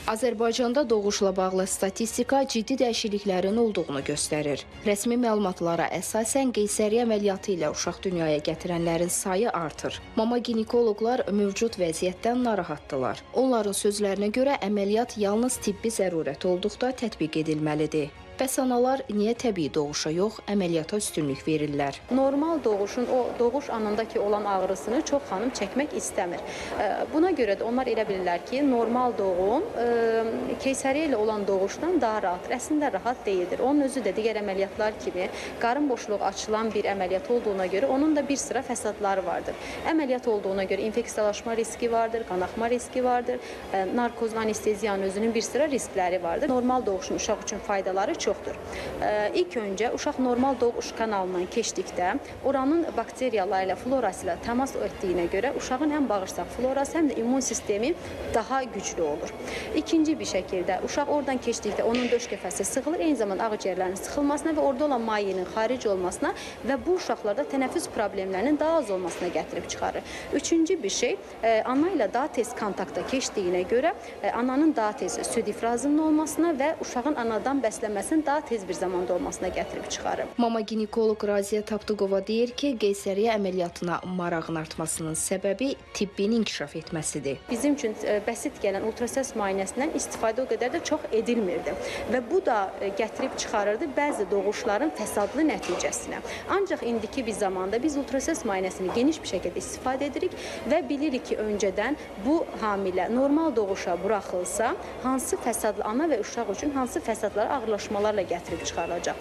Azərbaycanda doğuşla bağlı statistika ciddi dəyişikliklərin olduğunu göstərir. Rəsmi məlumatlara əsasən qeysəriyyə əməliyyatı ilə uşaq dünyaya gətirənlərin sayı artır. Mama ginekoloqlar mövcud vəziyyətdən narahatdırlar. Onların sözlərinə görə əməliyyat yalnız tibbi zərurət olduqda tətbiq edilməlidir. Bəs analar niyə təbii doğuşa yox, əməliyyata üstünlük verirlər? Normal doğuşun, o doğuş anındakı olan ağrısını çox xanım çəkmək istəmir. Buna görə də onlar elə bilirlər ki, normal doğum keysəriyyə ilə olan doğuşdan daha rahat. Əslində rahat deyildir. Onun özü də digər əməliyyatlar kimi qarın boşluğu açılan bir əməliyyat olduğuna görə onun da bir sıra fəsadları vardır. Əməliyyat olduğuna görə infeksiyalaşma riski vardır, qanaxma riski vardır, narkozlu anesteziyanın özünün bir sıra riskləri vardır. Normal doğuşun uşaq üçün faydaları çoxdur. İlk öncə uşaq normal doğuş kanalından keçdikdə oranın bakteriyaları ilə, florası ilə təmas etdiyinə görə uşağın həm bağırsaq florası, həm də immun sistemi daha güclü olur. İkinci bir şəkildə uşaq oradan keçdikdə onun döş qəfəsi sıxılır, eyni zamanda ağciyərlərinin sıxılmasına və orada olan mayenin xaric olmasına və bu uşaqlarda tənəffüs problemlərinin daha az olmasına gətirib çıxarır. Üçüncü bir şey, ana ilə daha tez kontakta keçdiyinə görə ananın daha tez süd ifrazının olmasına və uşağın anadan bəslənməsinin daha tez bir zamanda olmasına gətirib çıxarır. Mama ginekoloq Raziyə Tapdıqova deyir ki, qeysəriyyə əməliyyatına marağın artmasının səbəbi tibbin inkişaf etməsidir. Bizim üçün bəsit gələn ultrasəs müayinəsindən istifadə o qədər də çox edilmirdi və bu da gətirib çıxarırdı bəzi doğuşların fəsadlı nəticəsinə. Ancaq indiki bir zamanda biz ultrasəs müayinəsini geniş bir şəkildə istifadə edirik və bilirik ki, öncədən bu hamilə normal doğuşa buraxılsa, hansı fəsadlı ana və uşaq üçün hansı fəsadlar, ağırlaşmalarla gətirib çıxarılacaq.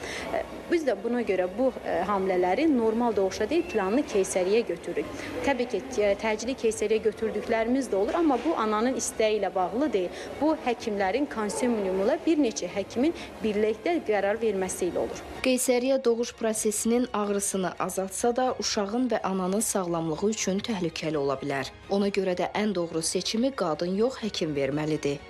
Biz də buna görə bu hamilələri normal doğuşa deyil, planlı keysəriyyə götürürük. Təbii ki, təcili keysəriyyə götürdüklərimiz də olur, amma bu ananın istəyi ilə bağlı deyil. Bu həkimlərin konsensusuyla bir neçə həkimin birlikdə qərar verməsi ilə olur. Qeysəriyyə doğuş prosesinin ağrısını azaltsa da uşağın və ananın sağlamlığı üçün təhlükəli ola bilər. Ona görə də ən doğru seçimi qadın yox, həkim verməlidir.